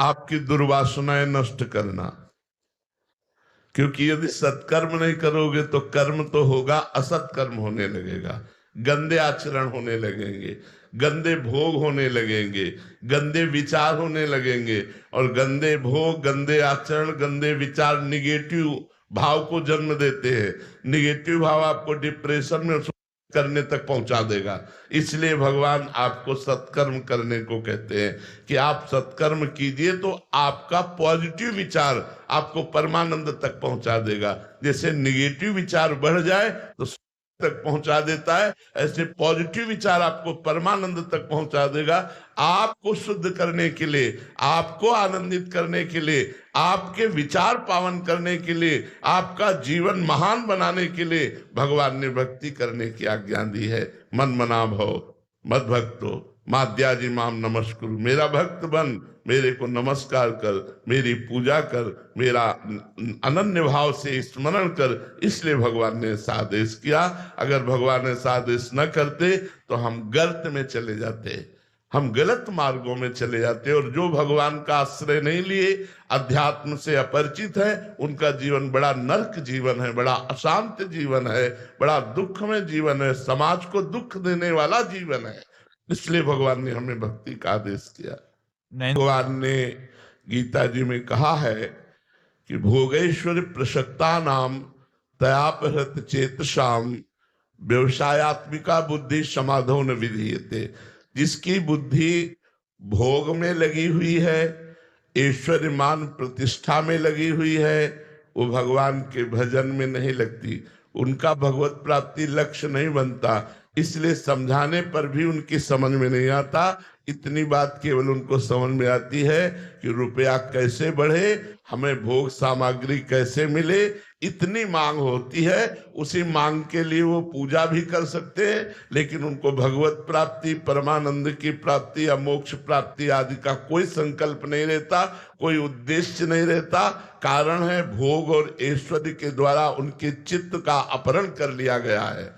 आपकी दुर्वासनाएं नष्ट करना। क्योंकि यदि सत्कर्म नहीं करोगे तो कर्म तो होगा, असत कर्म होने लगेगा, गंदे आचरण होने लगेंगे, गंदे भोग होने लगेंगे, गंदे विचार होने लगेंगे। और गंदे भोग, गंदे आचरण, गंदे विचार निगेटिव भाव को जन्म देते हैं। निगेटिव भाव आपको डिप्रेशन में करने तक पहुंचा देगा। इसलिए भगवान आपको सत्कर्म करने को कहते हैं कि आप सत्कर्म कीजिए तो आपका पॉजिटिव विचार आपको परमानंद तक पहुंचा देगा। जैसे निगेटिव विचार बढ़ जाए तो तक पहुंचा देता है, ऐसे पॉजिटिव विचार आपको परमानंद तक पहुंचा देगा। आपको शुद्ध करने के लिए, आपको आनंदित करने के लिए, आपके विचार पावन करने के लिए, आपका जीवन महान बनाने के लिए भगवान ने भक्ति करने की आज्ञा दी है। मन मना भव मद भक्तो माद्याजी माम नमस्कुरु, मेरा भक्त बन, मेरे को नमस्कार कर, मेरी पूजा कर, मेरा अनन्य भाव से स्मरण कर। इसलिए भगवान ने ऐसा आदेश किया। अगर भगवान ऐसा आदेश न करते तो हम गर्त में चले जाते, हम गलत मार्गों में चले जाते। और जो भगवान का आश्रय नहीं लिए, अध्यात्म से अपरिचित है, उनका जीवन बड़ा नरक जीवन है, बड़ा अशांत जीवन है, बड़ा दुखमय जीवन है, समाज को दुख देने वाला जीवन है। इसलिए भगवान ने हमें भक्ति का आदेश किया। भगवान ने गीता जी में कहा है कि भोगेश्वर प्रसक्ता नाम तयापहृत चेतसाम व्यवसायत्मिका बुद्धि समाधो न विधीयते। जिसकी बुद्धि भोग में लगी हुई है, ऐश्वर्य मान प्रतिष्ठा में लगी हुई है, वो भगवान के भजन में नहीं लगती, उनका भगवत प्राप्ति लक्ष्य नहीं बनता। इसलिए समझाने पर भी उनकी समझ में नहीं आता। इतनी बात केवल उनको समझ में आती है कि रुपया कैसे बढ़े, हमें भोग सामग्री कैसे मिले, इतनी मांग होती है। उसी मांग के लिए वो पूजा भी कर सकते हैं, लेकिन उनको भगवत प्राप्ति, परमानंद की प्राप्ति या मोक्ष प्राप्ति आदि का कोई संकल्प नहीं रहता, कोई उद्देश्य नहीं रहता। कारण है भोग और ऐश्वर्य के द्वारा उनके चित्त का अपहरण कर लिया गया है।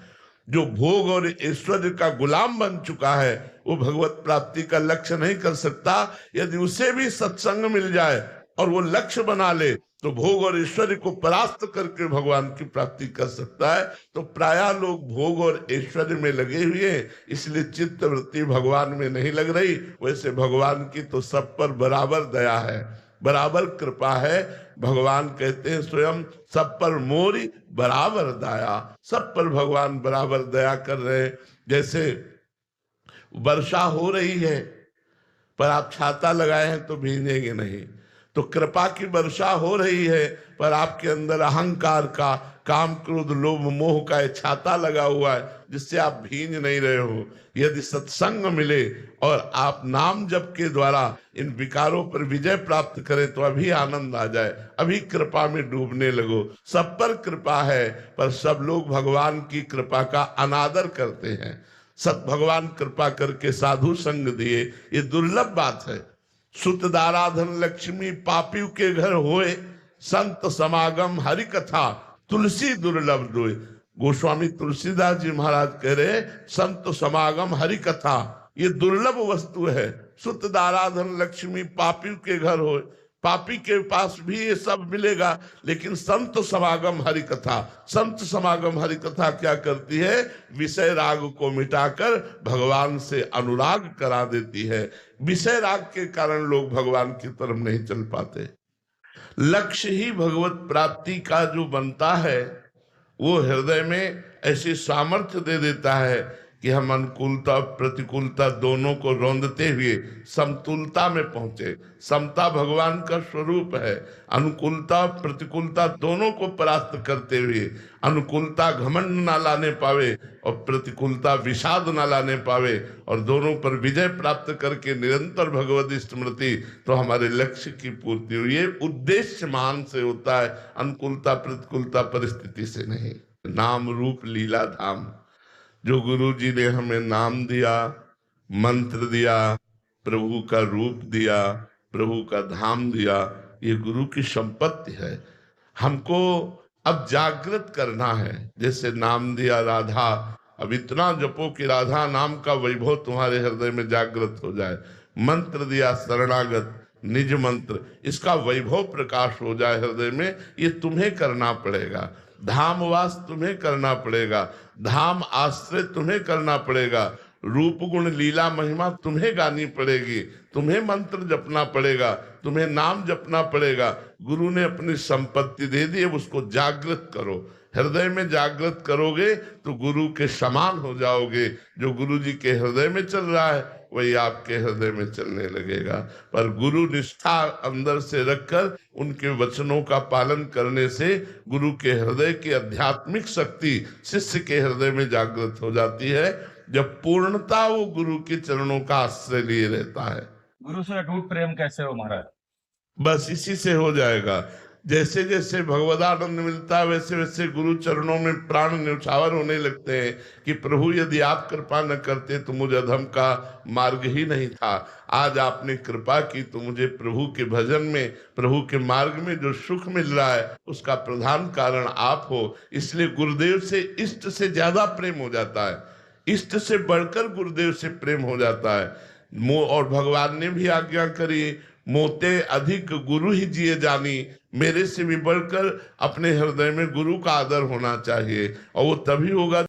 जो भोग और ऐश्वर्य का गुलाम बन चुका है वो भगवत प्राप्ति का लक्ष्य नहीं कर सकता। यदि उसे भी सत्संग मिल जाए और वो लक्ष्य बना ले तो भोग और ऐश्वर्य को परास्त करके भगवान की प्राप्ति कर सकता है। तो प्रायः लोग भोग और ऐश्वर्य में लगे हुए हैं, इसलिए चित्त वृत्ति भगवान में नहीं लग रही। वैसे भगवान की तो सब पर बराबर दया है, बराबर कृपा है। भगवान कहते हैं स्वयं सब पर मोरी बराबर दया, सब पर भगवान बराबर दया कर रहे हैं। जैसे वर्षा हो रही है पर आप छाता लगाए हैं तो भीगेंगे नहीं, तो कृपा की वर्षा हो रही है पर आपके अंदर अहंकार का, काम क्रोध लोभ मोह का छाता लगा हुआ है जिससे आप भींग नहीं रहे हो। यदि सत्संग मिले और आप नाम जप के द्वारा इन विकारों पर विजय प्राप्त करें तो अभी आनंद आ जाए, अभी कृपा में डूबने लगो। सब पर कृपा है पर सब लोग भगवान की कृपा का अनादर करते हैं। सत भगवान कृपा करके साधु संग दिए, ये दुर्लभ बात है। सुतदाराधन लक्ष्मी पापियों के घर होए, संत समागम हरि कथा तुलसी दुर्लभ दोए। गोस्वामी तुलसीदास जी महाराज कह रहे संत समागम हरि कथा ये दुर्लभ वस्तु है। सुतदाराधन लक्ष्मी पापियों के घर होए, पापी के पास भी ये सब मिलेगा, लेकिन संत समागम हरि कथा, संत समागम हरि कथा क्या करती है? विषय राग को मिटाकर भगवान से अनुराग करा देती है। विषय राग के कारण लोग भगवान की तरफ नहीं चल पाते। लक्ष्य ही भगवत प्राप्ति का जो बनता है वो हृदय में ऐसी सामर्थ्य दे देता है कि हम अनुकूलता प्रतिकूलता दोनों को रौंदते हुए समतुलता में पहुंचे। समता भगवान का स्वरूप है। अनुकूलता प्रतिकूलता दोनों को परास्त करते हुए अनुकूलता घमंड ना लाने पावे और प्रतिकूलता विषाद ना लाने पावे, और दोनों पर विजय प्राप्त करके निरंतर भगवत स्मृति, तो हमारे लक्ष्य की पूर्ति हुई। ये उद्देश्य मान से होता है, अनुकूलता प्रतिकूलता परिस्थिति से नहीं। नाम रूप लीला धाम, जो गुरु जी ने हमें नाम दिया, मंत्र दिया, प्रभु का रूप दिया, प्रभु का धाम दिया, ये गुरु की संपत्ति है। हमको अब जागृत करना है। जैसे नाम दिया राधा, अब इतना जपो कि राधा नाम का वैभव तुम्हारे हृदय में जागृत हो जाए। मंत्र दिया शरणागत, निज मंत्र, इसका वैभव प्रकाश हो जाए हृदय में, ये तुम्हें करना पड़ेगा। धामवास तुम्हें करना पड़ेगा, धाम आश्रय तुम्हें करना पड़ेगा, रूप गुण लीला महिमा तुम्हें गानी पड़ेगी, तुम्हें मंत्र जपना पड़ेगा, तुम्हें नाम जपना पड़ेगा। गुरु ने अपनी संपत्ति दे दी, अब उसको जागृत करो। हृदय में जागृत करोगे तो गुरु के समान हो जाओगे। जो गुरु जी के हृदय में चल रहा है वही आपके हृदय में चलने लगेगा। पर गुरु निष्ठा अंदर से रखकर उनके वचनों का पालन करने से गुरु के हृदय की आध्यात्मिक शक्ति शिष्य के हृदय में जागृत हो जाती है, जब पूर्णता वो गुरु के चरणों का आश्रय लिए रहता है। गुरु से अटूट प्रेम कैसे हो महाराज? बस इसी से हो जाएगा। जैसे जैसे भगवदानंद मिलता है वैसे वैसे गुरु चरणों में प्राण न्यौछावर होने लगते हैं कि प्रभु यदि आप कृपा न करते तो मुझे अधम का मार्ग ही नहीं था। आज आपने कृपा की तो मुझे प्रभु के भजन में, प्रभु के मार्ग में जो सुख मिल रहा है उसका प्रधान कारण आप हो। इसलिए गुरुदेव से इष्ट से ज्यादा प्रेम हो जाता है, इष्ट से बढ़कर गुरुदेव से प्रेम हो जाता है। और भगवान ने भी आज्ञा करी, मोते अधिक गुरु ही जिए जानी, मेरे से भी बढ़कर अपने हृदय में गुरु का आदर होना चाहिए। और वो तभी होगा